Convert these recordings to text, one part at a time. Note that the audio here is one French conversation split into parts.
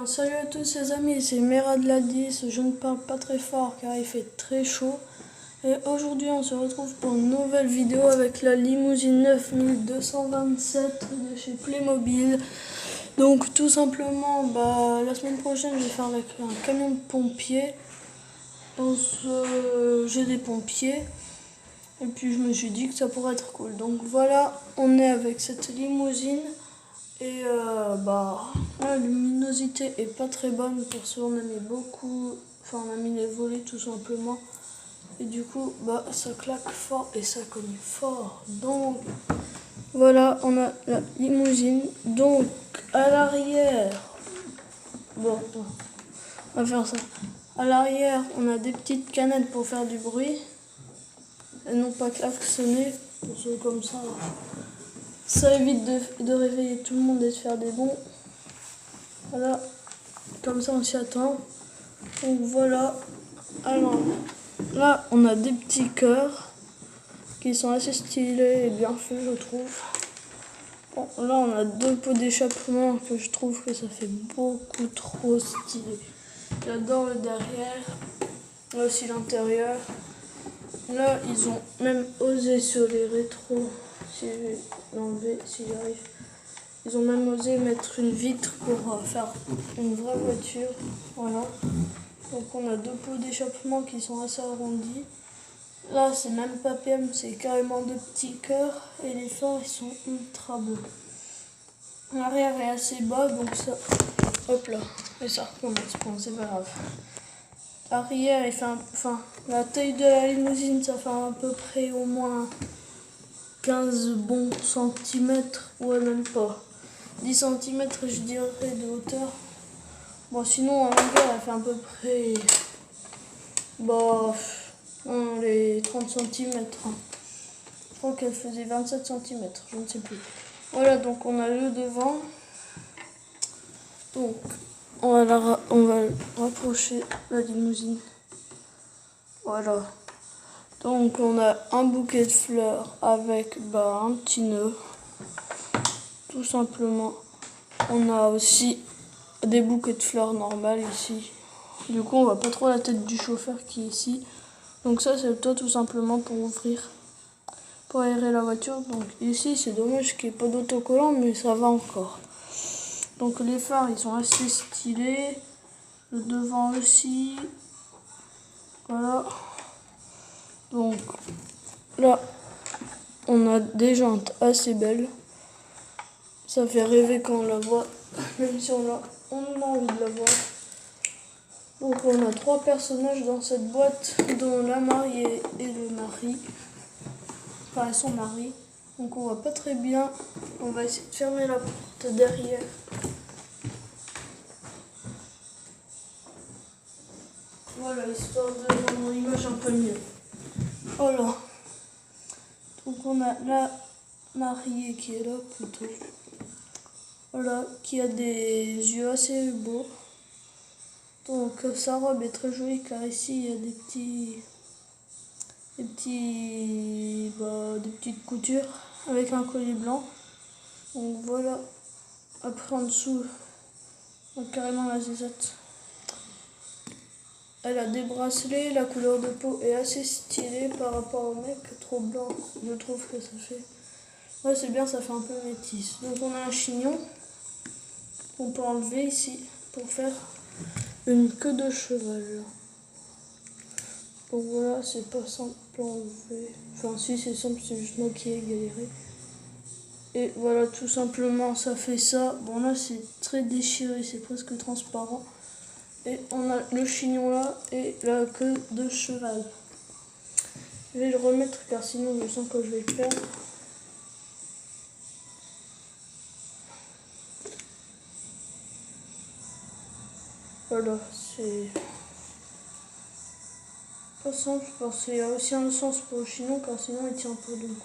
Salut à tous les amis, c'est Mera de la 10. Je ne parle pas très fort car il fait très chaud. Et aujourd'hui on se retrouve pour une nouvelle vidéo avec la limousine 9227 de chez Playmobil. Donc tout simplement, la semaine prochaine je vais faire avec un camion de pompiers. Dans ce jeu des pompiers. Et puis je me suis dit que ça pourrait être cool. Donc voilà, on est avec cette limousine. Et la luminosité est pas très bonne parce qu'on a mis on a mis les volets tout simplement. Et du coup, ça claque fort et ça cogne fort. Donc voilà, on a la limousine. Donc à l'arrière, on va faire ça. À l'arrière, on a des petites canettes pour faire du bruit et non pas klaxonner, parce que comme ça. Ça évite de réveiller tout le monde et de faire des bons. Voilà, comme ça on s'y attend. Donc voilà. Alors là, on a des petits cœurs qui sont assez stylés et bien faits, je trouve. Bon, là, on a deux pots d'échappement que je trouve que ça fait beaucoup trop stylé. J'adore le derrière, là aussi l'intérieur. Là, ils ont même osé sur les rétros. Si je vais l'enlever, si j'arrive. Ils ont même osé mettre une vitre pour faire une vraie voiture. Voilà. Donc on a deux pots d'échappement qui sont assez arrondis. Là, c'est même pas PM, c'est carrément deux petits cœurs. Et les phares, ils sont ultra beaux. L'arrière est assez bas, donc ça... Hop là. Et ça recommence. Bon, c'est pas grave. L'arrière, il fait la taille de la limousine, ça fait à peu près au moins 15 bons centimètres. Ouais, même pas. 10 centimètres, je dirais, de hauteur. Bon, sinon, en longueur, elle fait à peu près les 30 centimètres. Je crois qu'elle faisait 27 centimètres, je ne sais plus. Voilà, donc on a le devant. Donc, on va rapprocher la limousine. Voilà. Donc, on a un bouquet de fleurs avec un petit nœud. Tout simplement. On a aussi des bouquets de fleurs normales ici. Du coup, on voit pas trop la tête du chauffeur qui est ici. Donc ça, c'est le toit tout simplement pour ouvrir, pour aérer la voiture. Donc ici, c'est dommage qu'il n'y ait pas d'autocollant, mais ça va encore. Donc les phares, ils sont assez stylés. Le devant aussi. Voilà. Donc là, on a des jantes assez belles. Ça fait rêver quand on la voit, même si on a envie de la voir. Donc on a trois personnages dans cette boîte, dont la mariée et le mari. Enfin, son mari. Donc on voit pas très bien. On va essayer de fermer la porte derrière. Voilà, histoire de rendre l'image un peu mieux. Voilà. Donc on a la mariée qui est là plutôt. Voilà, qui a des yeux assez beaux. Donc sa robe est très jolie car ici il y a des petites coutures avec un collier blanc. Donc voilà. Après en dessous, donc carrément la zizette. Elle a des bracelets, la couleur de peau est assez stylée par rapport au mec, trop blanc, je trouve que ça fait. Ouais, c'est bien, ça fait un peu métis. Donc on a un chignon qu'on peut enlever ici pour faire une queue de cheval. Donc voilà, c'est pas simple à enlever. Enfin si, c'est simple, c'est juste moi qui ai galéré. Et voilà, tout simplement, ça fait ça. Bon là, c'est très déchiré, c'est presque transparent. Et on a le chignon là et la queue de cheval. Je vais le remettre car sinon je sens que je vais le perdre. Voilà, c'est pas simple parce qu'il y a aussi un sens pour le chignon car sinon il tient pas. Donc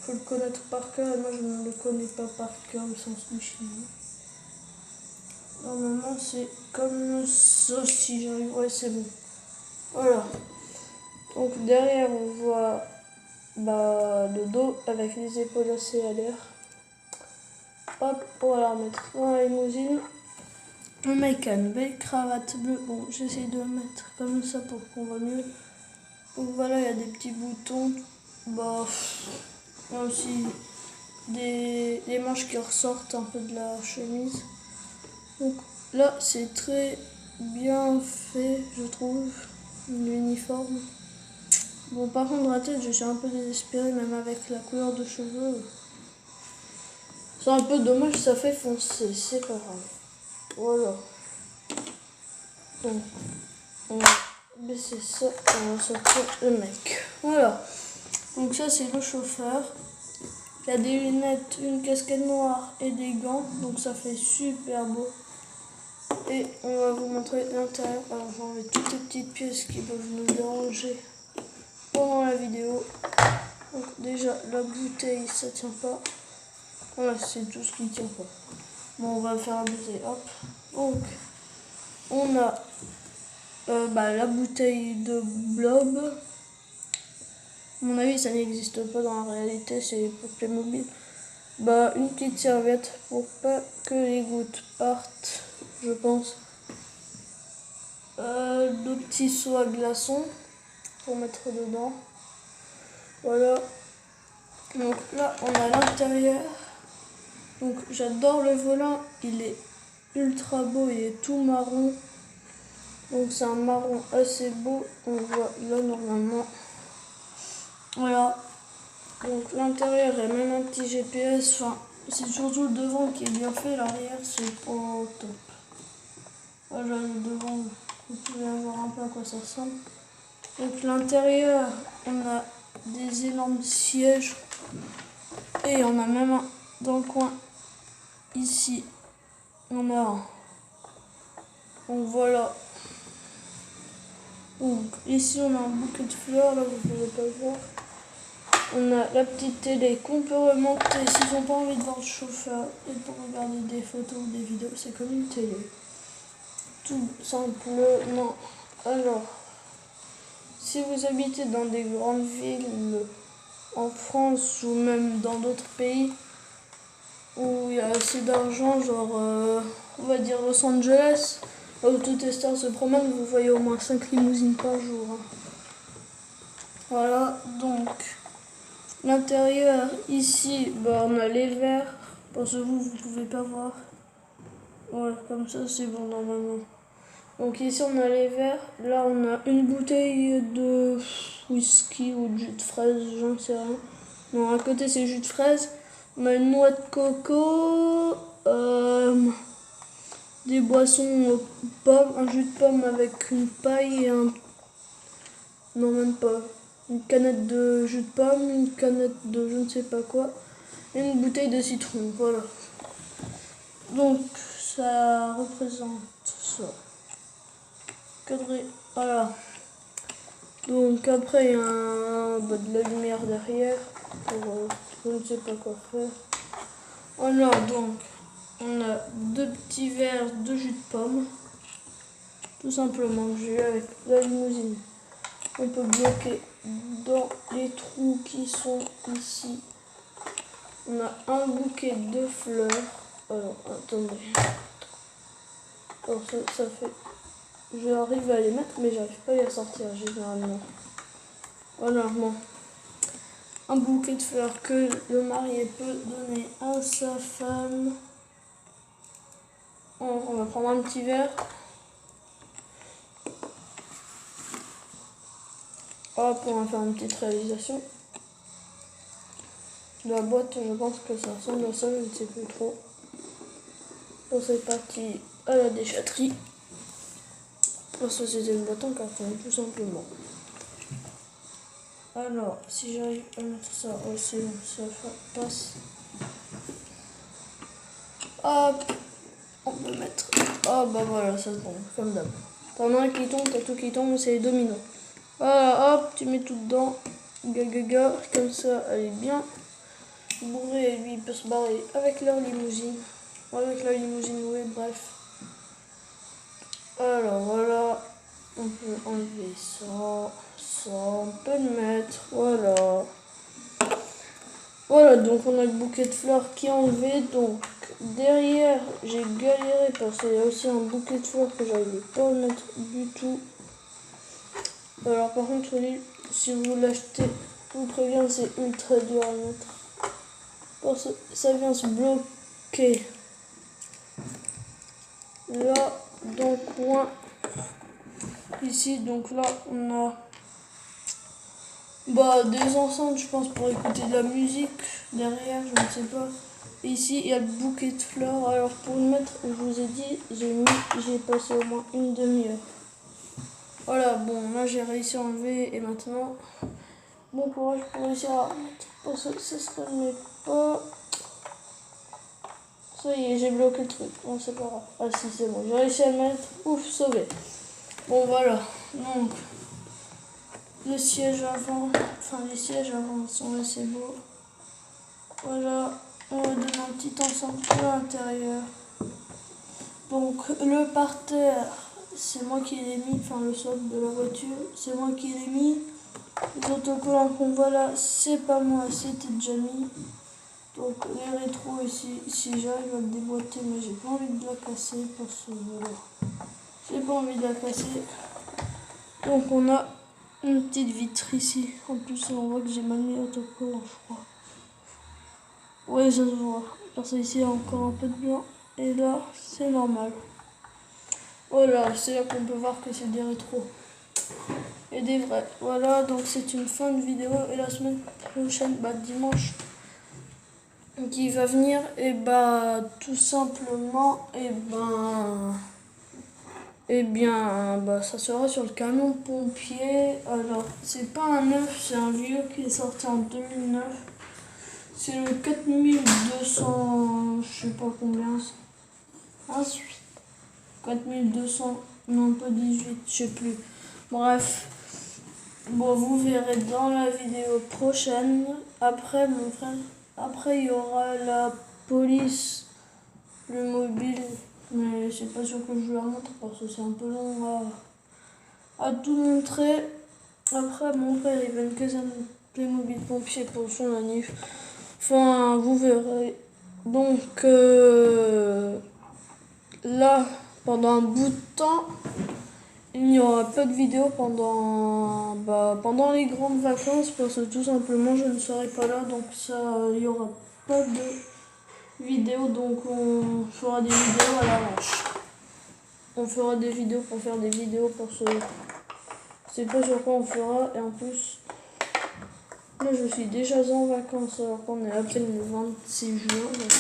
faut le connaître par cœur et moi je ne le connais pas par cœur le sens du chignon. Normalement c'est comme ça si j'arrive. Ouais, c'est bon. Voilà. Donc derrière on voit le dos avec les épaules assez à l'air. Hop, on va la remettre dans la limousine. Le mec a une belle cravate bleue. Bon, j'essaie de le mettre comme ça pour qu'on voit mieux. Donc voilà, il y a des petits boutons. Bah, il y a aussi des manches qui ressortent un peu de la chemise. Donc là, c'est très bien fait, je trouve, l'uniforme. Bon, par contre, la tête, je suis un peu désespérée, même avec la couleur de cheveux. C'est un peu dommage, ça fait foncé, c'est pas grave. Voilà. Donc, on va baisser ça, on va sortir le mec. Voilà. Donc ça, c'est le chauffeur. Il y a des lunettes, une casquette noire et des gants. Donc ça fait super beau. Et on va vous montrer l'intérieur. Alors j'enlève toutes les petites pièces qui peuvent nous déranger pendant la vidéo. Donc déjà, la bouteille, ça tient pas. Voilà, c'est tout ce qui tient pas. Bon, on va faire un bouteille, hop. Donc, on a la bouteille de Blob. À mon avis, ça n'existe pas dans la réalité, c'est pour Playmobil. Une petite serviette pour pas que les gouttes partent, je pense. Deux petits seaux à glaçons pour mettre dedans. Voilà. Donc là, on a l'intérieur. Donc j'adore le volant, il est ultra beau, il est tout marron. Donc c'est un marron assez beau, on voit là normalement. Voilà. Donc l'intérieur est même un petit GPS, enfin c'est surtout le devant qui est bien fait, l'arrière c'est pas top. Voilà le devant, vous pouvez voir un peu à quoi ça ressemble. Donc l'intérieur, on a des énormes sièges et on a même un dans le coin ici. On a un. Donc voilà. Donc ici on a un bouquet de fleurs, là vous pouvez pas le voir. On a la petite télé qu'on peut remonter s'ils n'ont pas envie de voir le chauffeur et pour regarder des photos ou des vidéos, c'est comme une télé. Tout simplement. Alors, si vous habitez dans des grandes villes en France ou même dans d'autres pays où il y a assez d'argent, genre on va dire Los Angeles, là où toutes les stars se promènent, vous voyez au moins 5 limousines par jour. Voilà, donc l'intérieur ici, on a les verres, parce que vous pouvez pas voir. Voilà, comme ça c'est bon normalement. Donc ici on a les verres, là on a une bouteille de whisky ou de jus de fraise, j'en sais rien. Non, à côté c'est jus de fraise. On a une noix de coco, des boissons aux pommes, un jus de pomme avec une paille et un... Non, même pas. Une canette de jus de pomme, une canette de je ne sais pas quoi, et une bouteille de citron, voilà. Donc ça représente ça. Voilà. Donc après il y a de la lumière derrière pour je ne sais pas quoi faire. Voilà, donc on a deux petits verres de jus de pomme, tout simplement que j'ai eu avec la limousine. On peut bloquer dans les trous qui sont ici. On a un bouquet de fleurs. Alors attendez. Alors ça fait... J'arrive à les mettre mais j'arrive pas à les sortir généralement. Voilà, bon. Un bouquet de fleurs que le marié peut donner à sa femme. On va prendre un petit verre. Hop, on va faire une petite réalisation. La boîte, je pense que ça ressemble à ça, je ne sais plus trop. Donc c'est parti à la déchetterie. Parce que c'était une boîte en carton, tout simplement. Alors, si j'arrive à mettre ça, oh c'est bon, ça passe. Hop, on peut mettre. Oh voilà, ça se bombe, comme d'hab. T'en as un qui tombe, t'as tout qui tombe, c'est les dominos. Voilà, hop, tu mets tout dedans. Gaga, comme ça, elle est bien bourrée et lui il peut se barrer avec leur limousine. Avec la limousine, oui, bref. Alors voilà, on peut enlever ça, on peut le mettre, voilà. Voilà, donc on a le bouquet de fleurs qui est enlevé, donc derrière, j'ai galéré parce qu'il y a aussi un bouquet de fleurs que j'arrivais pas à mettre du tout. Alors par contre, si vous l'achetez, je vous préviens, c'est ultra dur à mettre. Parce que ça vient se bloquer là dans le coin ici. Donc là, on a des enceintes, je pense, pour écouter de la musique. Derrière, je ne sais pas. Et ici, il y a le bouquet de fleurs. Alors pour le mettre, je vous ai dit, j'ai passé au moins une demi-heure. Voilà, bon, là j'ai réussi à enlever et maintenant, bon courage pour réussir à mettre. Parce que ça se remet pas. Ça y est, j'ai bloqué le truc. Bon, c'est pas grave. Ah si, c'est bon, j'ai réussi à le mettre. Ouf, sauvé. Bon, voilà. Donc, le siège avant, les sièges avant sont assez beaux. Voilà, on va donner un petit ensemble à l'intérieur. Donc, le parterre, c'est moi qui l'ai mis, le socle de la voiture, c'est moi qui l'ai mis. Les autocollants qu'on voit là, c'est pas moi, c'était déjà mis. Donc, les rétros ici, si j'arrive à le déboîter, mais j'ai pas envie de la casser parce que voilà, j'ai pas envie de la casser. Donc, on a une petite vitre ici. En plus, on voit que j'ai mal mis l'autocollant, je crois. Ouais, ça se voit. Parce qu'ici, il y a encore un peu de blanc. Et là, c'est normal. Voilà, c'est là qu'on peut voir que c'est des rétros. Et des vrais. Voilà, donc c'est une fin de vidéo. Et la semaine prochaine, dimanche, qui va venir, et tout simplement, ça sera sur le camion pompier. Alors, c'est pas un neuf, c'est un vieux qui est sorti en 2009. C'est le 4200, je sais pas combien. Ensuite, 4200, non pas 18, je sais plus. Bref, bon, vous verrez dans la vidéo prochaine. Après, mon frère, il y aura la police, le mobile. Mais c'est pas sûr que je la montre parce que c'est un peu long à tout montrer. Après, mon frère, il va une caserne Playmobil pompier pour son anniv. Enfin, vous verrez. Donc, là, pendant un bout de temps, il n'y aura pas de vidéo pendant les grandes vacances parce que tout simplement, je ne serai pas là. Donc, il n'y aura pas de vidéo. Donc, on fera des vidéos à l'arrache. On fera des vidéos pour faire des vidéos pour ce... C'est pas sur quoi on fera. Et en plus, là je suis déjà en vacances alors qu'on est à peine le 26 juin. Donc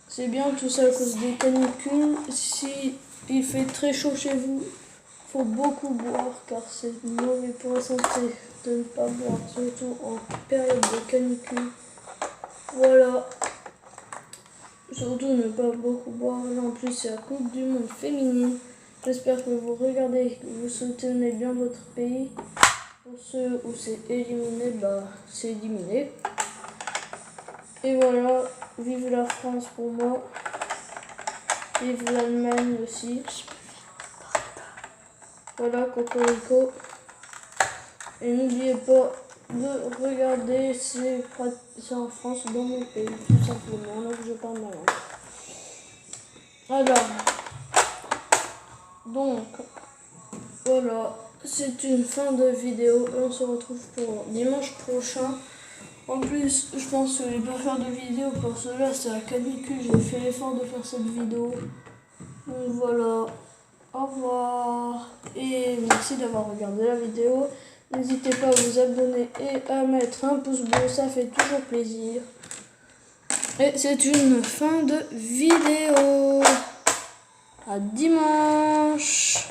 c'est bien tout ça à cause des canicules. Si il fait très chaud chez vous, faut beaucoup boire car c'est mauvais pour la santé de ne pas boire, surtout en période de canicule. Voilà. Surtout ne pas beaucoup boire. Là en plus c'est la Coupe du Monde féminine. J'espère que vous regardez, que vous soutenez bien votre pays. Pour ceux où c'est éliminé, c'est éliminé. Et voilà, vive la France pour moi. Vive l'Allemagne aussi. Voilà, cocorico. Et n'oubliez pas de regarder, c'est en France, dans mon pays, tout simplement, là que je parle ma langue. Alors, donc, voilà, c'est une fin de vidéo et on se retrouve pour dimanche prochain. En plus, je pense que je vais pas faire de vidéo parce que là c'est la canicule, j'ai fait l'effort de faire cette vidéo. Donc voilà, au revoir et merci d'avoir regardé la vidéo. N'hésitez pas à vous abonner et à mettre un pouce bleu, ça fait toujours plaisir. Et c'est une fin de vidéo. À dimanche.